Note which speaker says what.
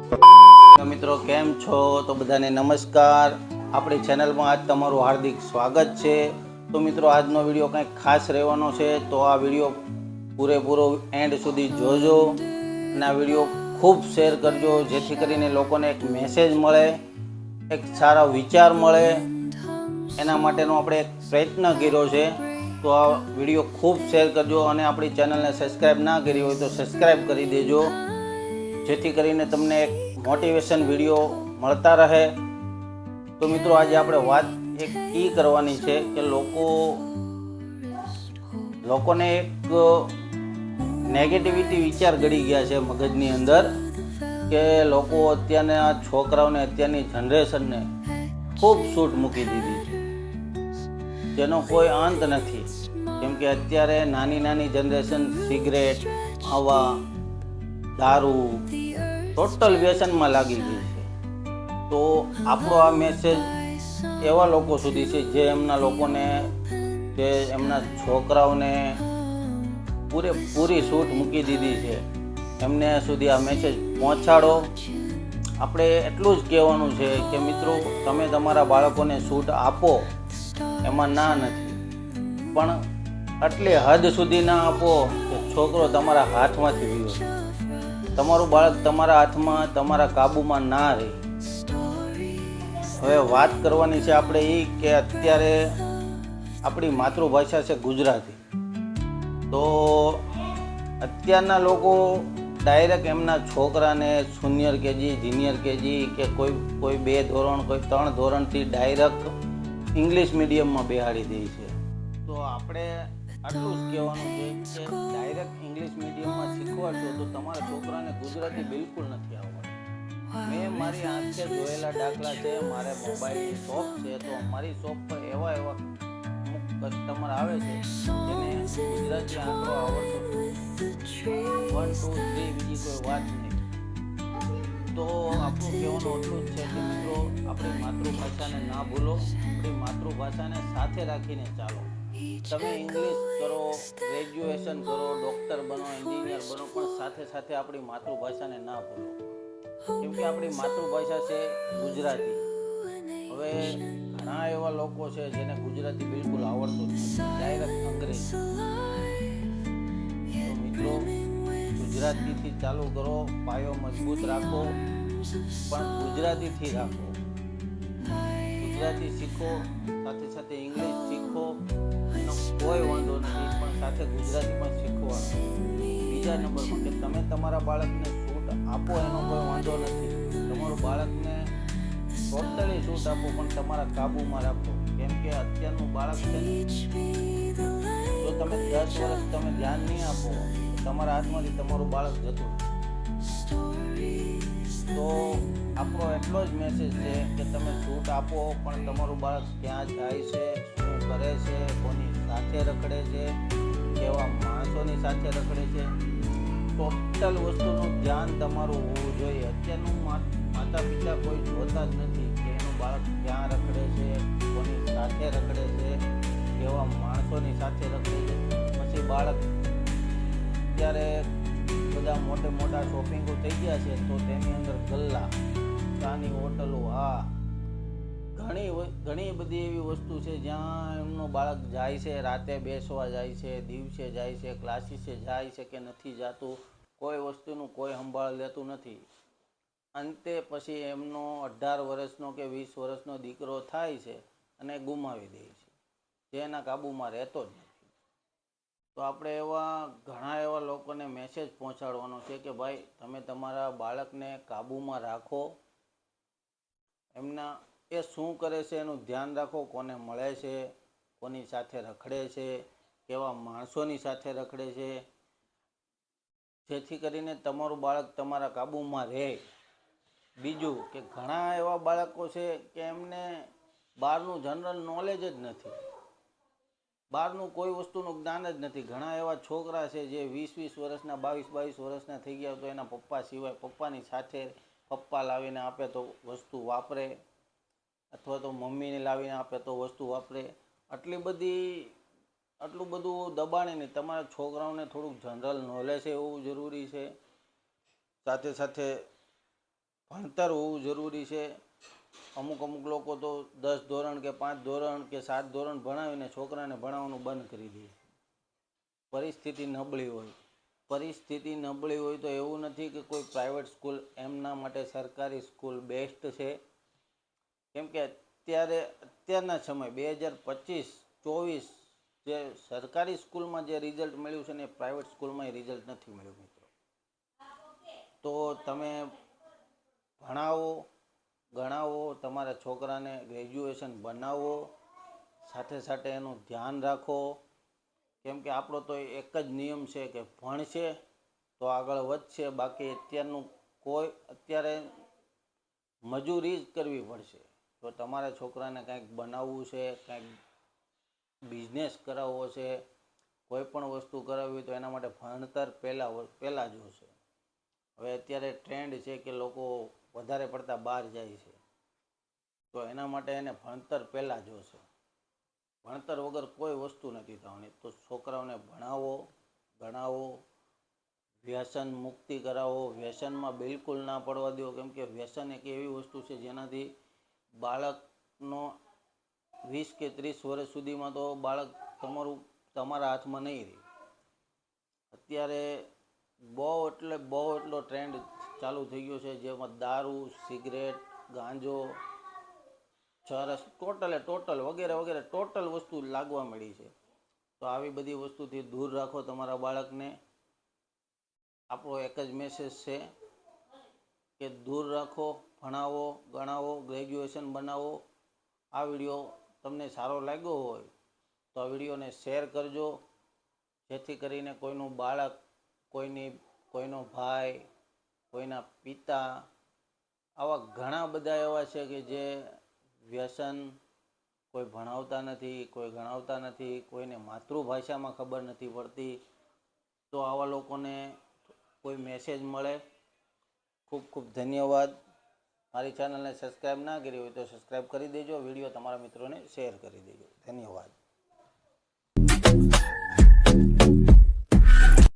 Speaker 1: મિત્રો કેમ છો? તો બધાને નમસ્કાર. આપણી ચેનલમાં આજ તમારું હાર્દિક સ્વાગત છે. તો મિત્રો આજનો વિડીયો કંઈક ખાસ રહેવાનો છે, તો આ વિડીયો પૂરેપૂરો એન્ડ સુધી જોજો અને આ વિડીયો ખૂબ શેર કરજો, જેથી કરીને લોકોને એક મેસેજ મળે, એક સારા વિચાર મળે. એના માટેનો આપણે એક પ્રયત્ન કર્યો છે. તો આ વિડીયો ખૂબ શેર કરજો અને આપણી ચેનલને સબસ્ક્રાઈબ ના કરી હોય તો સબસ્ક્રાઈબ કરી દેજો, જેથી કરીને તમને એક મોટિવેશન વિડીયો મળતા રહે. તો મિત્રો આજે આપણે વાત એક એ કરવાની છે કે લોકોને એક નેગેટિવિટી વિચાર ગળી ગયા છે મગજની અંદર, કે લોકો અત્યારના છોકરાઓને, અત્યારની જનરેશનને ખૂબ છૂટ મૂકી દીધી છે, જેનો કોઈ અંત નથી. કેમ કે અત્યારે નાની નાની જનરેશન સિગરેટ, હવા, દારૂ, ટોટલ વ્યસનમાં લાગી ગઈ છે. તો આપણો આ મેસેજ એવા લોકો સુધી છે જે એમના છોકરાઓને પૂરેપૂરી છૂટ મૂકી દીધી છે, એમને સુધી આ મેસેજ પહોંચાડો. આપણે એટલું જ કહેવાનું છે કે મિત્રો, તમે તમારા બાળકોને છૂટ આપો, એમાં ના નથી, પણ આટલી હદ સુધી ના આપો કે છોકરો તમારા હાથમાંથી વિયો, તમારું બાળક તમારા હાથમાં, તમારા કાબૂમાં ના રહે. હવે વાત કરવાની છે આપણે એ કે અત્યારે આપણી માતૃભાષા છે ગુજરાતી. તો અત્યારના લોકો ડાયરેક્ટ એમના છોકરાને જુનિયર કેજી, સિનિયર કેજી કે કોઈ 2 ધોરણ, કોઈ 3 ધોરણથી ડાયરેક્ટ ઇંગ્લિશ મીડિયમમાં બેહાડી દે છે. તો આપણે આટલું જ કહેવાનું છે કે ડાયરેક્ટ ઇંગ્લિશ મીડિયમમાં શીખવાડશો તો તમારા છોકરાને ગુજરાતી બિલકુલ નથી આવડતું. મેં મારી આંખે જોયેલા દાખલા છે. મારે મોબાઈલની શોપ છે, તો અમારી શોપ પર એવા અમુક કસ્ટમર આવે છે જેને ગુજરાતી આંકડો આવડતો 1 2 3 બીજી કોઈ વાત નહીં. તો આપણું કહેવાનું એટલું જ છે કે મિત્રો, આપણી માતૃભાષાને ના ભૂલો, આપણી માતૃભાષાને સાથે રાખીને ચાલો. તમે ઇંગ્લિશ કરો, ગ્રેજ્યુએશન કરો, ડૉક્ટર બનો, એન્જિનિયર બનો, પણ સાથે સાથે આપણી માતૃભાષાને ના ભૂલો. કેમ કે આપણી માતૃભાષા છે ગુજરાતી. હવે ઘણા એવા લોકો છે જેને ગુજરાતી બિલકુલ આવડતું જ નથી, ડાયરેક્ટ અંગ્રેજી. તો મિત્રો, ગુજરાતીથી ચાલુ કરો, પાયો મજબૂત રાખો, પણ ગુજરાતીથી રાખો. ગુજરાતી શીખો, સાથે સાથે ઇંગ્લિશ શીખો, એનો કોઈ વાંધો નથી, પણ સાથે ગુજરાતી પણ શીખવાનું. બીજા નંબરમાં કે તમે તમારા બાળકને છૂટ આપો, એનો કોઈ વાંધો નથી. તમારું બાળકને ટોટલી છૂટ આપો, પણ તમારા કાબૂમાં રાખો. કેમ કે અત્યારનું બાળક છે ને, જો તમે 10 વર્ષ તમે ધ્યાન નહીં આપો, તમારા હાથમાંથી તમારું બાળક જતું. તો આપણો એટલો જ મેસેજ છે કે તમે છૂટ આપો, પણ તમારું બાળક ક્યાં જાય છે, શું કરે છે, કોની સાથે રખડે છે, કેવા માણસોની સાથે રખડે છે, ટોટલ વસ્તુનું ધ્યાન તમારું હોવું જોઈએ. અત્યારનું માતા પિતા કોઈ જોતા જ નથી કે એનું બાળક ક્યાં રખડે છે, કોની સાથે રખડે છે, કેવા માણસોની સાથે રખડે છે. પછી બાળક અત્યારે બધા મોટા શોપિંગો થઈ ગયા છે, તો તેની અંદર ગલ્લા, ચાની હોટલો, ઘણી બધી એવી વસ્તુ છે જ્યાં એમનું બાળક જાય છે, રાતે બેસવા જાય છે, દિવસે જાય છે, ક્લાસીસે જાય છે કે નથી જાતું, કોઈ વસ્તુનું કોઈ સંભાળ લેતું નથી. અંતે પછી એમનો 18 વર્ષનો કે 20 વર્ષનો દીકરો થાય છે અને ગુમાવી દે છે, જે એના કાબૂમાં રહેતો જ નથી. તો આપણે ઘણા એવા લોકોને મેસેજ પહોંચાડવાનો છે કે ભાઈ, તમે તમારા બાળકને કાબૂમાં રાખો, એ શું કરે છે એનું ધ્યાન રાખો, કોને મળે છે, કોની સાથે રખડે છે, કેવા માણસોની સાથે રખડે છે, જેથી કરીને તમારું બાળક તમારા કાબૂમાં રહે. બીજું કે ઘણા એવા બાળકો છે કે એમને બહારનું જનરલ નોલેજ જ નથી, બહારનું કોઈ વસ્તુનું જ્ઞાન જ નથી. ઘણા એવા છોકરા છે જે 20 વર્ષના, 22 વર્ષના થઈ ગયા, તો એના પપ્પા સિવાય, પપ્પાની સાથે પપ્પા લાવીને આપે તો વસ્તુ વાપરે, અથવા તો મમ્મીને લાવીને આપે તો વસ્તુ વાપરે. આટલું બધું દબાણે નહીં. તમારા છોકરાઓને થોડુંક જનરલ નોલેજ હોવું જરૂરી છે. સાથે સાથે ભણતર હોવું જરૂરી છે. અમુક લોકો તો 10 ધોરણ કે 5 ધોરણ કે 7 ધોરણ ભણાવીને છોકરાને ભણાવવાનું બંધ કરી દે. પરિસ્થિતિ નબળી હોય. પરિસ્થિતિ નબળી હોય તો એવું નથી કે કોઈ પ્રાઇવેટ સ્કૂલ, એમના માટે સરકારી સ્કૂલ બેસ્ટ છે. કેમ કે અત્યારના સમય 2025-24 જે સરકારી સ્કૂલમાં જે રિઝલ્ટ મળ્યું છે ને એ પ્રાઇવેટ સ્કૂલમાં રિઝલ્ટ નથી મળ્યું મિત્રો. તો તમે ભણાવો, ગણાવો, તમારા છોકરાને ગ્રેજ્યુએશન બનાવો, સાથે સાથે એનું ધ્યાન રાખો. કેમ કે આપણો તો એક જ નિયમ છે કે ભણશે તો આગળ વધશે, બાકી અત્યારે મજૂરી જ કરવી પડશે. તો તમારા છોકરાને કાંઈક બનાવવું છે, કાંઈક બિઝનેસ કરાવવો છે, કોઈ પણ વસ્તુ કરાવવી તો એના માટે ભણતર પહેલાં જોશે. હવે અત્યારે ટ્રેન્ડ છે કે લોકો વધારે પડતા બહાર જાય છે, તો એના માટે એને ભણતર પહેલાં જોશે. ભણતર વગર કોઈ વસ્તુ નથી થવાની. તો છોકરાઓને ભણાવો, ગણાવો, વ્યસન મુક્તિ કરાવો. વ્યસનમાં બિલકુલ ના પડવા દો. કેમ કે વ્યસન એક એવી વસ્તુ છે જેનાથી બાળકનો 20 કે 30 વર્ષ સુધીમાં તો બાળક તમારા હાથમાં નહીં રહે. અત્યારે બહુ એટલો ટ્રેન્ડ ચાલુ થઈ ગયો છે, જેમાં દારૂ, સિગરેટ, ગાંજો, ચરસ, ટોટલ વગેરે ટોટલ વસ્તુ લાગવા મળી છે. તો આવી બધી વસ્તુથી દૂર રાખો તમારા બાળકને. આપણો એક જ મેસેજ છે કે દૂર રાખો, ભણાવો, ગણાવો, ગ્રેજ્યુએશન બનાવો. આ વિડીયો તમને સારો લાગ્યો હોય તો આ વિડીયોને શેર કરજો, જેથી કરીને કોઈનું બાળક, કોઈનો ભાઈ, કોઈના પિતા, આવા ઘણા બધા એવા છે કે જે વ્યસન, કોઈ ભણાવતા નથી, કોઈ ગણાવતા નથી, કોઈને માતૃભાષામાં ખબર નથી પડતી. તો આવા લોકોને કોઈ મેસેજ મળે. ખૂબ ખૂબ ધન્યવાદ. મારી ચેનલને સબસ્ક્રાઈબ ના કરી હોય તો સબસ્ક્રાઈબ કરી દેજો. વિડીયો તમારા મિત્રોને શેર કરી દેજો. ધન્યવાદ.